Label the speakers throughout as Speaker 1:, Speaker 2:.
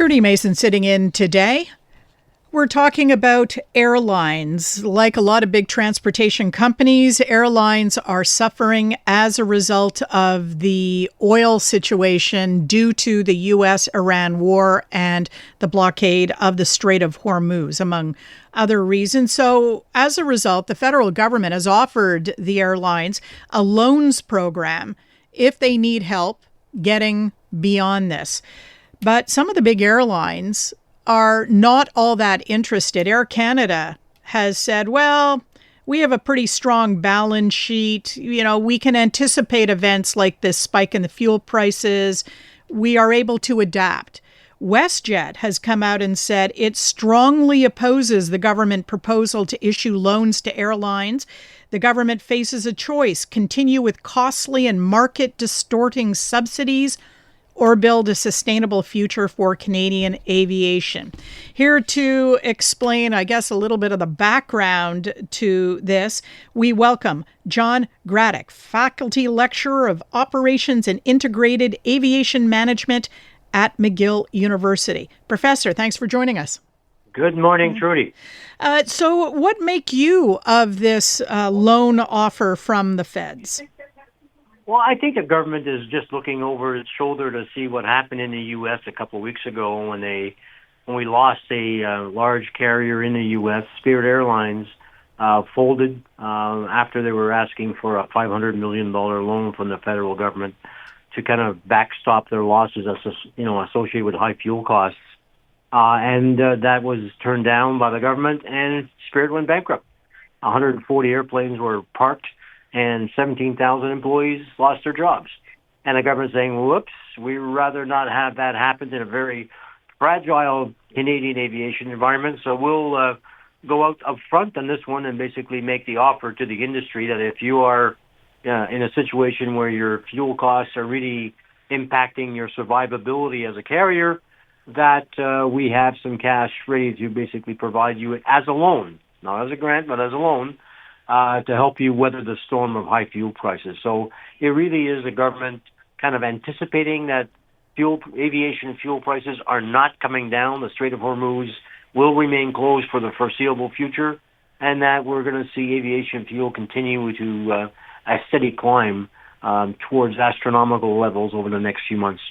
Speaker 1: Trudy Mason sitting in today. We're talking about airlines. Like a lot of big transportation companies, airlines are suffering as a result of the oil situation due to the U.S.-Iran war and the blockade of the Strait of Hormuz, among other reasons. So as a result, the federal government has offered the airlines a loans program if they need help getting beyond this. But some of the big airlines are not all that interested. Air Canada has said, well, we have a pretty strong balance sheet. We can anticipate events like this spike in the fuel prices. We are able to adapt. WestJet has come out and said it strongly opposes the government proposal to issue loans to airlines. The government faces a choice: continue with costly and market-distorting subsidies or build a sustainable future for Canadian aviation. Here to explain, I guess, a little bit of the background to this, we welcome John Gradek, Faculty Lecturer of Operations and Integrated Aviation Management at McGill University. Professor, thanks for joining us.
Speaker 2: Good morning, Trudy.
Speaker 1: So what make you of this loan offer from the feds?
Speaker 2: Well, I think the government is just looking over its shoulder to see what happened in the U.S. a couple of weeks ago when we lost a large carrier in the U.S. Spirit Airlines folded after they were asking for a $500 million loan from the federal government to kind of backstop their losses associated with high fuel costs. And that was turned down by the government, and Spirit went bankrupt. 140 airplanes were parked, and 17,000 employees lost their jobs. And the government's saying, whoops, we'd rather not have that happen in a very fragile Canadian aviation environment. So we'll go out up front on this one and basically make the offer to the industry that if you are in a situation where your fuel costs are really impacting your survivability as a carrier, that we have some cash ready to basically provide you as a loan, not as a grant, but as a loan, to help you weather the storm of high fuel prices. So it really is the government kind of anticipating that aviation fuel prices are not coming down. The Strait of Hormuz will remain closed for the foreseeable future, and that we're going to see aviation fuel continue to a steady climb towards astronomical levels over the next few months.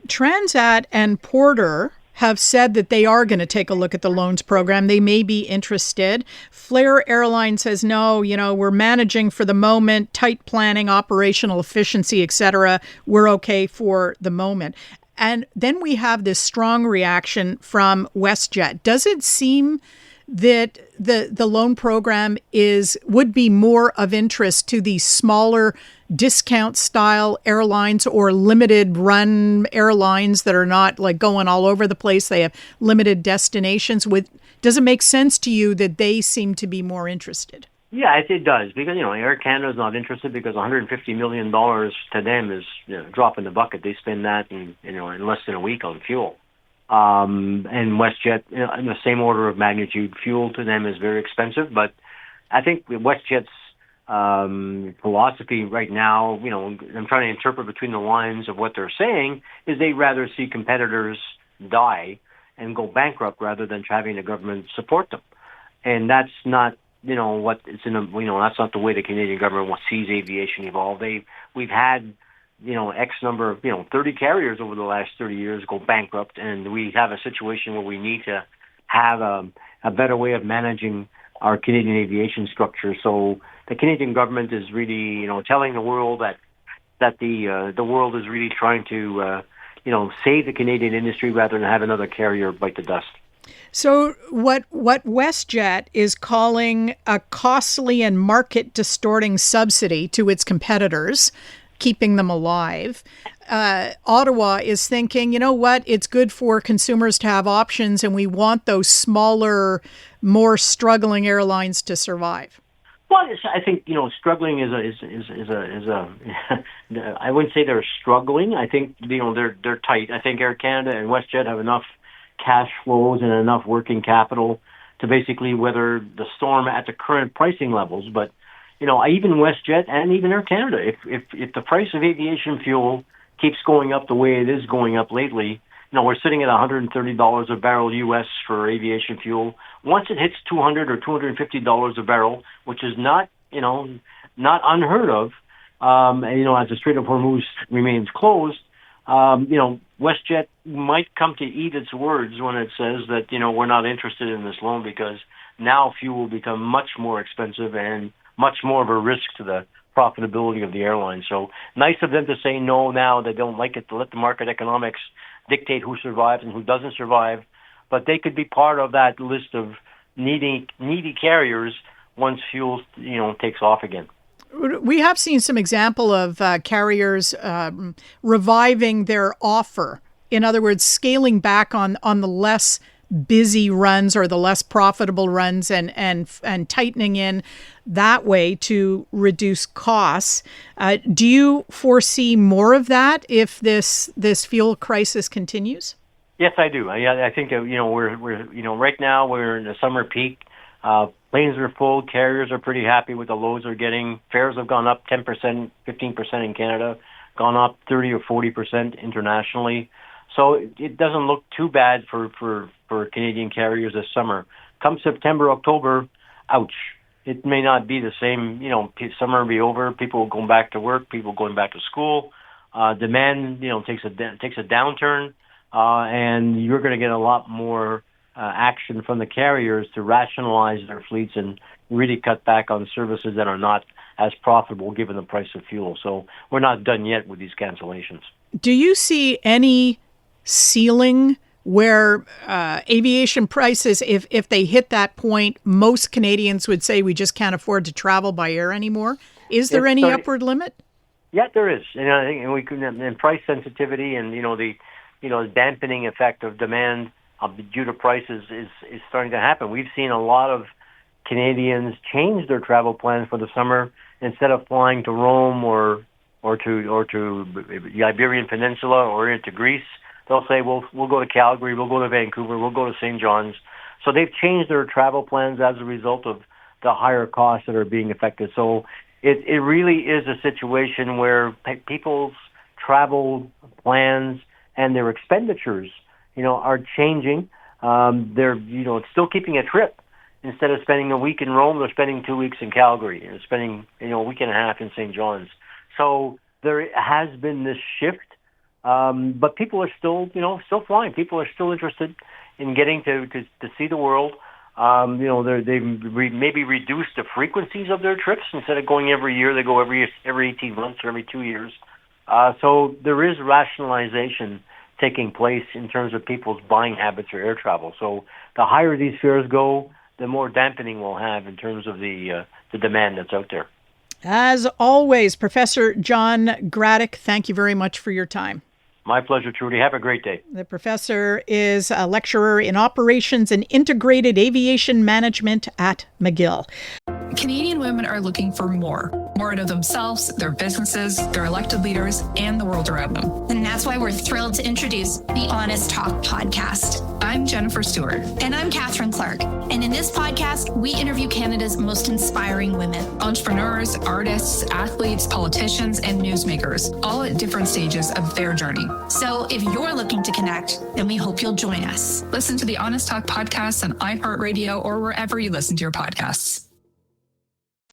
Speaker 1: Transat and Porter have said that they are going to take a look at the loans program. They may be interested. Flair Airline says, no, we're managing for the moment, tight planning, operational efficiency, etc. We're okay for the moment. And then we have this strong reaction from WestJet. Does it seem that the loan program would be more of interest to the smaller discount style airlines or limited run airlines that are not like going all over the place? They have limited destinations. Does it make sense to you that they seem to be more interested?
Speaker 2: Yeah, it does, because Air Canada is not interested because $150 million to them is a drop in the bucket. They spend that in less than a week on fuel. And WestJet, in the same order of magnitude, fuel to them is very expensive. But I think WestJet's philosophy right now, I'm trying to interpret between the lines of what they're saying, is they'd rather see competitors die and go bankrupt rather than having the government support them. And that's not, what it's that's not the way the Canadian government sees aviation evolve. We've had X number of, 30 carriers over the last 30 years go bankrupt, and we have a situation where we need to have a better way of managing our Canadian aviation structure. So the Canadian government is really, telling the world that the world is really trying to, save the Canadian industry rather than have another carrier bite the dust.
Speaker 1: So what WestJet is calling a costly and market-distorting subsidy to its competitors, keeping them alive. Ottawa is thinking, it's good for consumers to have options, and we want those smaller, more struggling airlines to survive.
Speaker 2: Well, I think struggling is I wouldn't say they're struggling. I think they're tight. I think Air Canada and WestJet have enough cash flows and enough working capital to basically weather the storm at the current pricing levels. But even WestJet and even Air Canada, if the price of aviation fuel keeps going up the way it is going up lately, we're sitting at $130 a barrel U.S. for aviation fuel. Once it hits $200 or $250 a barrel, which is not unheard of, as the Strait of Hormuz remains closed, WestJet might come to eat its words when it says that, we're not interested in this loan because now fuel will become much more expensive and much more of a risk to the profitability of the airline. So nice of them to say no now. They don't like it, to let the market economics dictate who survives and who doesn't survive. But they could be part of that list of needy carriers once fuel, takes off again.
Speaker 1: We have seen some example of carriers reviving their offer. In other words, scaling back on the less busy runs or the less profitable runs and tightening in that way to reduce costs. Do you foresee more of that if this fuel crisis continues?
Speaker 2: Yes, I do. I think we're right now we're in the summer peak. Planes are full. Carriers are pretty happy with the loads they're getting. Fares have gone up 10%, 15% in Canada, gone up 30 or 40% internationally. So it doesn't look too bad for Canadian carriers this summer. Come September, October, ouch. It may not be the same. Summer will be over. People going back to work. People going back to school. Demand, takes a downturn, and you're going to get a lot more action from the carriers to rationalize their fleets and really cut back on services that are not as profitable given the price of fuel. So we're not done yet with these cancellations.
Speaker 1: Do you see any ceiling where aviation prices, if they hit that point, most Canadians would say we just can't afford to travel by air anymore? Is there any upward limit?
Speaker 2: Yeah, there is. And I think and price sensitivity and the dampening effect of demand due to prices is starting to happen. We've seen a lot of Canadians change their travel plans for the summer. Instead of flying to Rome or to the Iberian Peninsula or into Greece, they'll say, we'll go to Calgary, we'll go to Vancouver, we'll go to St. John's. So they've changed their travel plans as a result of the higher costs that are being affected. So it really is a situation where people's travel plans and their expenditures, are changing. They're, still keeping a trip. Instead of spending a week in Rome, they're spending 2 weeks in Calgary and spending, a week and a half in St. John's. So there has been this shift. But people are still flying. People are still interested in getting to see the world. They've maybe reduced the frequencies of their trips. Instead of going every year, they go every 18 months or every 2 years. So there is rationalization taking place in terms of people's buying habits or air travel. So the higher these fares go, the more dampening we'll have in terms of the demand that's out there.
Speaker 1: As always, Professor John Gradek, thank you very much for your time.
Speaker 2: My pleasure, Trudy. Have a great day.
Speaker 1: The professor is a lecturer in operations and integrated aviation management at McGill.
Speaker 3: Canadian women are looking for more out of themselves, their businesses, their elected leaders, and the world around them.
Speaker 4: And that's why we're thrilled to introduce the Honest Talk podcast.
Speaker 3: I'm Jennifer Stewart.
Speaker 4: And I'm Catherine Clark. And in this podcast, we interview Canada's most inspiring women.
Speaker 3: Entrepreneurs, artists, athletes, politicians, and newsmakers, all at different stages of their journey.
Speaker 4: So if you're looking to connect, then we hope you'll join us.
Speaker 3: Listen to the Honest Talk podcast on iHeartRadio or wherever you listen to your podcasts.